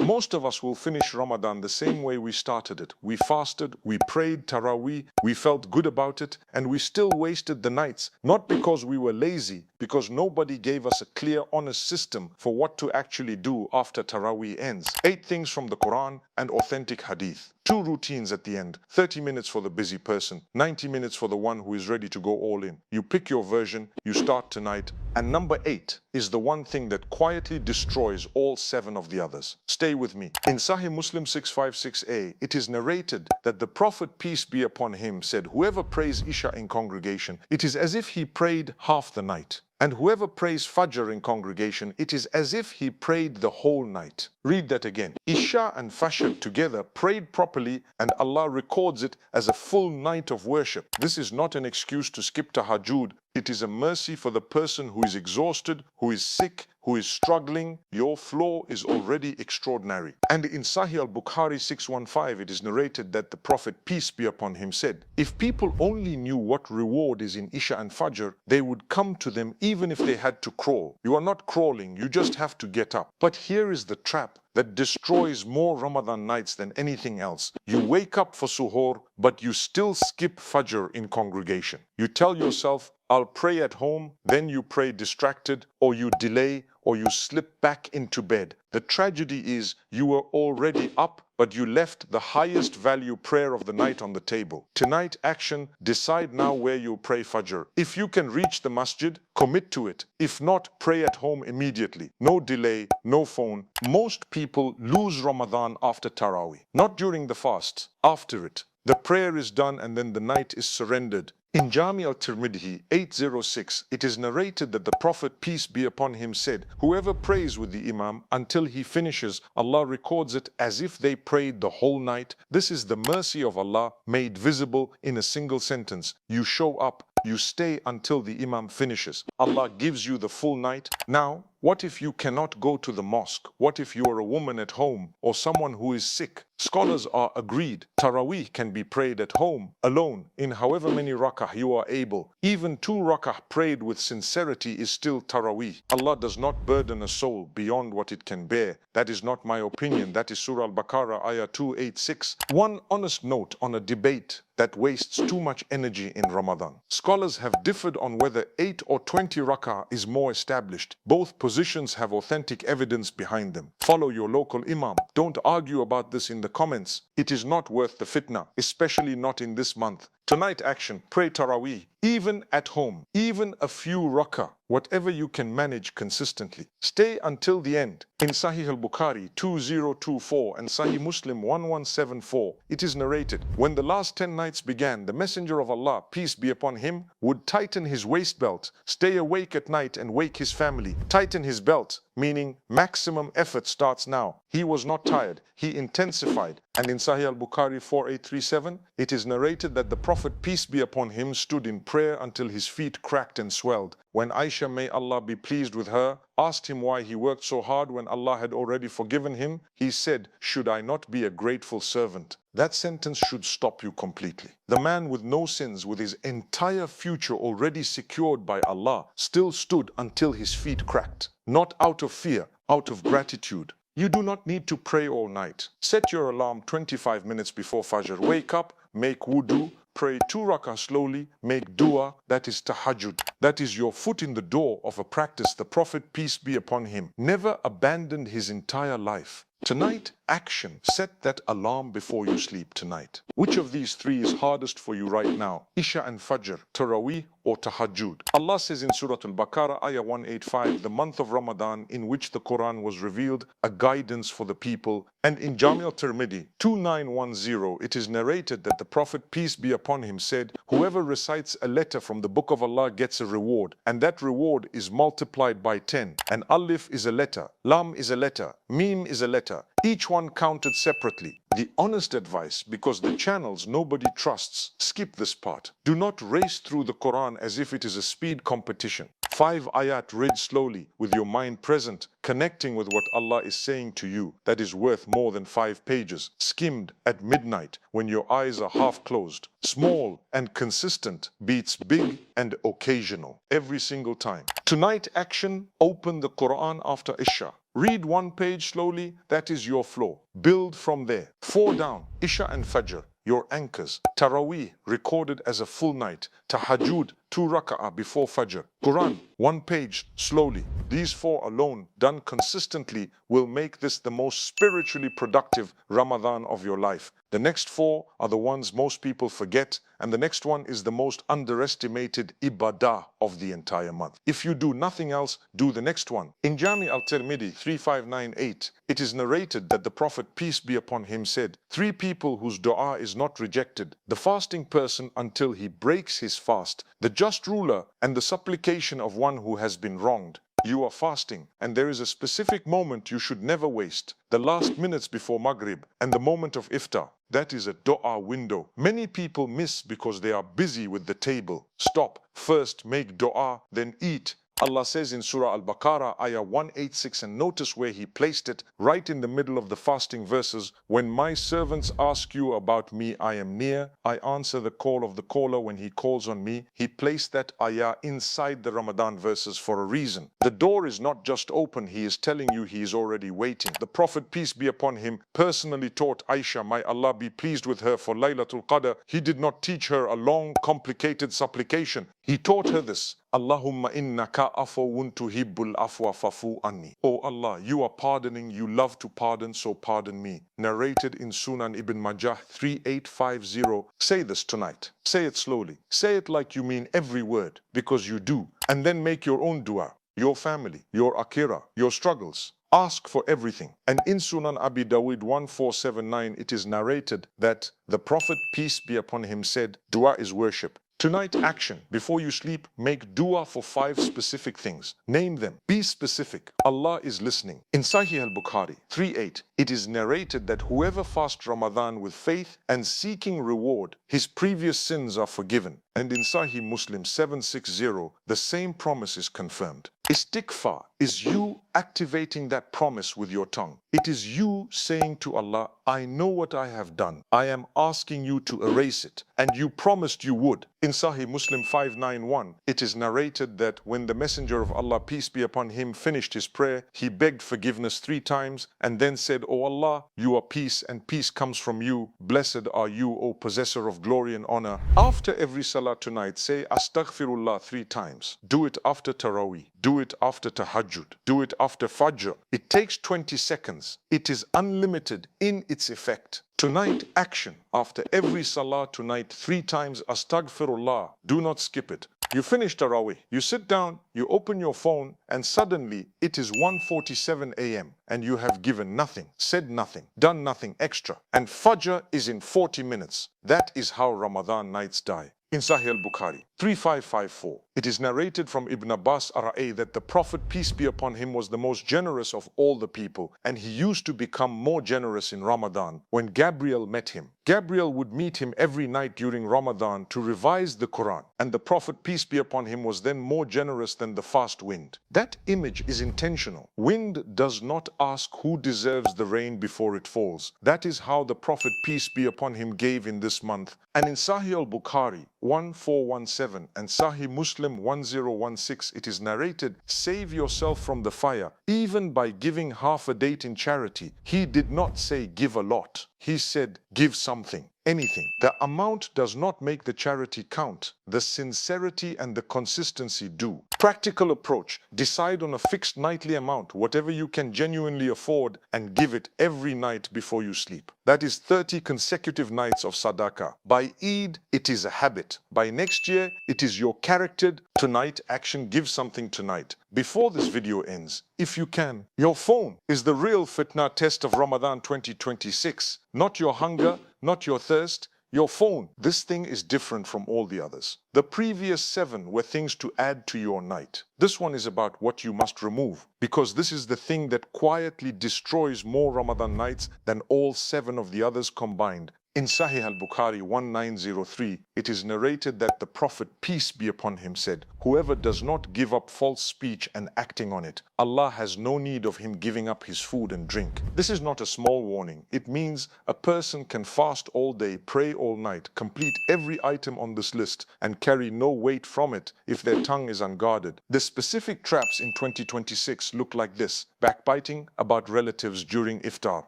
Most of us will finish Ramadan the same way we started it. We fasted, we prayed Taraweeh, we felt good about it, and we still wasted the nights, not because we were lazy, because nobody gave us a clear, honest system for what to actually do after Taraweeh ends. 8 things from the Qur'an and authentic hadith. 2 routines at the end, 30 minutes for the busy person, 90 minutes for the one who is ready to go all in. You pick your version, you start tonight. And number 8 is the one thing that quietly destroys all 7 of the others. Stay with me. In Sahih Muslim 656a, it is narrated that the Prophet, peace be upon him, said, whoever prays Isha in congregation, it is as if he prayed half the night. And whoever prays Fajr in congregation, it is as if he prayed the whole night. Read that again. Isha and Fajr together prayed properly, and Allah records it as a full night of worship. This is not an excuse to skip Tahajjud. It is a mercy for the person who is exhausted, who is sick, who is struggling. Your flow is already extraordinary. And in Sahih al-Bukhari 615, it is narrated that the Prophet, peace be upon him, said, if people only knew what reward is in Isha and Fajr, they would come to them even if they had to crawl. You are not crawling, you just have to get up. But here is the trap that destroys more Ramadan nights than anything else. You wake up for suhoor, but you still skip Fajr in congregation. You tell yourself, I'll pray at home, then you pray distracted, or you delay, or you slip back into bed. The tragedy is you were already up, but you left the highest value prayer of the night on the table. Tonight action, decide now where you pray Fajr. If you can reach the masjid, commit to it. If not, pray at home immediately. No delay, no phone. Most people lose Ramadan after Taraweeh, not during the fast, after it. The prayer is done and then the night is surrendered. In Jami al-Tirmidhi 806, it is narrated that the Prophet, peace be upon him, said, whoever prays with the Imam until he finishes, Allah records it as if they prayed the whole night. This is the mercy of Allah made visible in a single sentence. You show up, you stay until the Imam finishes. Allah gives you the full night. Now, what if you cannot go to the mosque? What if you are a woman at home or someone who is sick? Scholars are agreed. Taraweeh can be prayed at home, alone, in however many rakah you are able. Even 2 rakah prayed with sincerity is still Taraweeh. Allah does not burden a soul beyond what it can bear. That is not my opinion. That is Surah Al-Baqarah, ayah 286. One honest note on a debate that wastes too much energy in Ramadan. Scholars have differed on whether 8 or 20 rakah is more established. Both positions have authentic evidence behind them. Follow your local imam. Don't argue about this in the comments. It is not worth the fitna, especially not in this month. Tonight action, pray Taraweeh, even at home, even a few rakah, whatever you can manage consistently. Stay until the end. In Sahih al-Bukhari 2024 and Sahih Muslim 1174, it is narrated, when the last 10 nights began, the Messenger of Allah, peace be upon him, would tighten his waist belt, stay awake at night and wake his family. Tighten his belt, meaning maximum effort starts now. He was not tired, he intensified. And in Sahih al-Bukhari 4837, it is narrated that the Prophet, peace be upon him, stood in prayer until his feet cracked and swelled. When Aisha, may Allah be pleased with her, asked him why he worked so hard when Allah had already forgiven him, he said, should I not be a grateful servant? That sentence should stop you completely. The man with no sins, with his entire future already secured by Allah, still stood until his feet cracked. Not out of fear, out of gratitude. You do not need to pray all night. Set your alarm 25 minutes before Fajr. Wake up, make wudu, pray 2 rakah slowly, make dua, that is tahajjud. That is your foot in the door of a practice the Prophet, peace be upon him, never abandoned his entire life. Tonight, action. Set that alarm before you sleep tonight. Which of these 3 is hardest for you right now? Isha and Fajr, Taraweeh or Tahajjud? Allah says in Surah Al-Baqarah, ayah 185, the month of Ramadan in which the Qur'an was revealed, a guidance for the people. And in Jami al-Tirmidhi 2910, it is narrated that the Prophet, peace be upon him, said, whoever recites a letter from the book of Allah gets a reward, and that reward is multiplied by 10. And Alif is a letter, Lam is a letter, Mim is a letter, each one counted separately. The honest advice, because the channels nobody trusts, skip this part. Do not race through the Quran as if it is a speed competition. 5 ayat read slowly with your mind present, connecting with what Allah is saying to you. That is worth more than 5 pages. Skimmed at midnight when your eyes are half closed. Small and consistent beats big and occasional every single time. Tonight action, open the Quran after Isha. Read one page slowly, that is your floor. Build from there. 4 down, Isha and Fajr, your anchors. Taraweeh, recorded as a full night. Tahajjud, 2 raka'ah before Fajr. Qur'an, 1 page, slowly. These 4 alone, done consistently, will make this the most spiritually productive Ramadan of your life. The next 4 are the ones most people forget, and the next one is the most underestimated ibadah of the entire month. If you do nothing else, do the next one. In Jami al-Tirmidhi 3598, it is narrated that the Prophet, peace be upon him, said, 3 people whose dua is not rejected: the fasting person until he breaks his fast, the just ruler, and the supplication of one who has been wronged. You are fasting, and there is a specific moment you should never waste: the last minutes before Maghrib and the moment of iftar. That is a dua window. Many people miss because they are busy with the table. Stop. First make dua, then eat. Allah says in Surah Al-Baqarah, ayah 186, and notice where He placed it, right in the middle of the fasting verses. When my servants ask you about me, I am near. I answer the call of the caller when he calls on me. He placed that ayah inside the Ramadan verses for a reason. The door is not just open, He is telling you He is already waiting. The Prophet, peace be upon him, personally taught Aisha, may Allah be pleased with her, for Laylatul Qadr. He did not teach her a long, complicated supplication. He taught her this: Allahumma innaka afawun tuhibbul afwa fafu anni. Oh Allah, you are pardoning, you love to pardon, so pardon me. Narrated in Sunan Ibn Majah 3850. Say this tonight. Say it slowly. Say it like you mean every word, because you do. And then make your own dua. Your family, your akira, your struggles. Ask for everything. And in Sunan Abi Dawud 1479, it is narrated that the Prophet, peace be upon him, said, dua is worship. Tonight, action. Before you sleep, make dua for 5 specific things. Name them. Be specific. Allah is listening. In Sahih al-Bukhari 38, it is narrated that whoever fasts Ramadan with faith and seeking reward, his previous sins are forgiven. And in Sahih Muslim 760, the same promise is confirmed. Istighfar is you activating that promise with your tongue. It is you saying to Allah, I know what I have done. I am asking you to erase it. And you promised you would. In Sahih Muslim 591, it is narrated that when the Messenger of Allah, peace be upon him, finished his prayer, he begged forgiveness 3 times and then said, O Allah, you are peace and peace comes from you. Blessed are you, O possessor of glory and honor. After every salah tonight, say Astaghfirullah 3 times. Do it after Taraweeh. Do it after Tahajjud. Do it after Fajr. It takes 20 seconds. It is unlimited in its effect. Tonight, action. After every salah tonight, 3 times Astaghfirullah. Do not skip it. You finish Taraweeh, you sit down, you open your phone, and suddenly it is 1:47 a.m. and you have given nothing, said nothing, done nothing extra. And Fajr is in 40 minutes. That is how Ramadan nights die. In Sahih al-Bukhari 3554, it is narrated from Ibn Abbas Ara'i that the Prophet, peace be upon him, was the most generous of all the people, and he used to become more generous in Ramadan when Gabriel met him. Gabriel would meet him every night during Ramadan to revise the Qur'an, and the Prophet, peace be upon him, was then more generous than the fast wind. That image is intentional. Wind does not ask who deserves the rain before it falls. That is how the Prophet, peace be upon him, gave in this month. And in Sahih al-Bukhari 1417 and Sahih Muslim 1016, it is narrated, save yourself from the fire, even by giving half a date in charity. He did not say give a lot. He said give something, anything. The amount does not make the charity count. The sincerity and the consistency do. Practical approach. Decide on a fixed nightly amount, whatever you can genuinely afford, and give it every night before you sleep. That is 30 consecutive nights of sadaqah. By Eid, it is a habit. By next year, it is your character. Tonight, action, give something tonight. Before this video ends, if you can, your phone is the real fitna test of Ramadan 2026. Not your hunger, not your thirst, your phone. This thing is different from all the others. The previous 7 were things to add to your night. This one is about what you must remove, because this is the thing that quietly destroys more Ramadan nights than all 7 of the others combined. In Sahih al-Bukhari 1903, It is narrated that the Prophet, peace be upon him, said, "Whoever does not give up false speech and acting on it, Allah has no need of him giving up his food and drink." This is not a small warning. It means a person can fast all day, pray all night, complete every item on this list, and carry no weight from it if their tongue is unguarded. The specific traps in 2026 look like this: backbiting about relatives during iftar,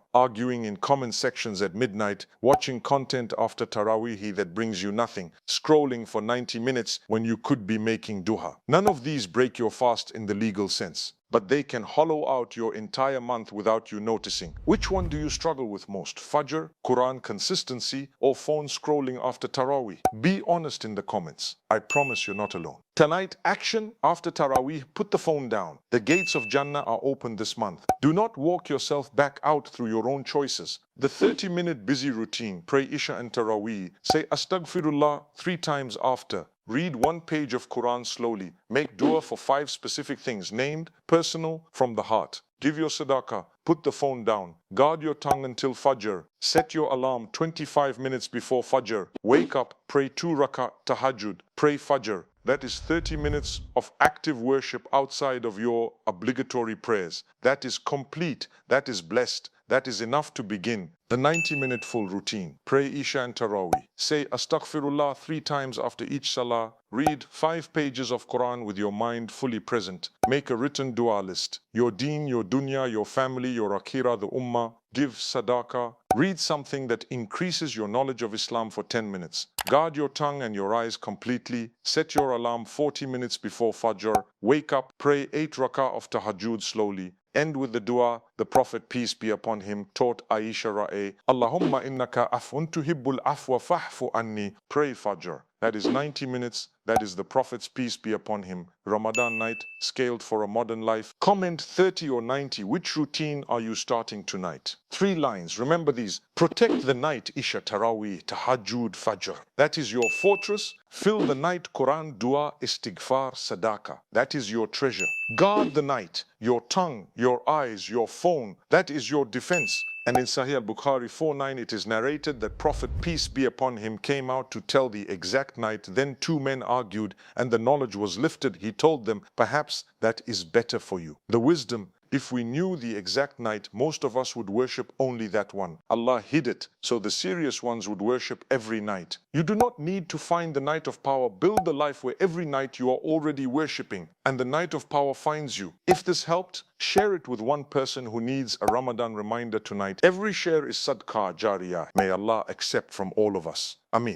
arguing in comment sections at midnight, watching content after Taraweeh that brings you nothing, scrolling for 90 minutes when you could be making duha. None of these break your fast in the legal sense, but they can hollow out your entire month without you noticing. Which one do you struggle with most? Fajr, Qur'an consistency, or phone scrolling after Taraweeh? Be honest in the comments. I promise you're not alone. Tonight, action after Taraweeh, put the phone down. The gates of Jannah are open this month. Do not walk yourself back out through your own choices. The 30-minute busy routine: pray Isha and Taraweeh, say Astaghfirullah 3 times after, read 1 page of Qur'an slowly, make dua for 5 specific things named, personal, from the heart. Give your sadaqah, put the phone down, guard your tongue until Fajr, set your alarm 25 minutes before Fajr, wake up, pray 2 rak'ah Tahajjud, pray Fajr. That is 30 minutes of active worship outside of your obligatory prayers. That is complete, that is blessed, that is enough to begin. The 90-minute full routine: pray Isha and Taraweeh, say Astaghfirullah 3 times after each salah, read 5 pages of Qur'an with your mind fully present, make a written dua list, your deen, your dunya, your family, your akhirah, the ummah, give sadaqah, read something that increases your knowledge of Islam for 10 minutes, guard your tongue and your eyes completely, set your alarm 40 minutes before Fajr, wake up, pray 8 rak'ah of Tahajjud slowly, end with the dua the Prophet, peace be upon him, taught Aisha Ra'e, Allahumma innaka afun tuhibbul afwa fa'fu anni, pray Fajr. That is 90 minutes. That is the Prophet's, peace be upon him, Ramadan night, scaled for a modern life. Comment 30 or 90. Which routine are you starting tonight? 3 lines. Remember these. Protect the night, Isha, Taraweeh, Tahajjud, Fajr. That is your fortress. Fill the night, Quran, dua, istighfar, sadaqah. That is your treasure. Guard the night, your tongue, your eyes, your phone. That is your defense. And in Sahih al-Bukhari 4:9, it is narrated that Prophet, peace be upon him, came out to tell the exact night. Then 2 men argued, and the knowledge was lifted. He told them, perhaps that is better for you. The wisdom: if we knew the exact night, most of us would worship only that one. Allah hid it, so the serious ones would worship every night. You do not need to find the night of power. Build the life where every night you are already worshipping, and the night of power finds you. If this helped, share it with one person who needs a Ramadan reminder tonight. Every share is sadaqah jariyah. May Allah accept from all of us. Ameen.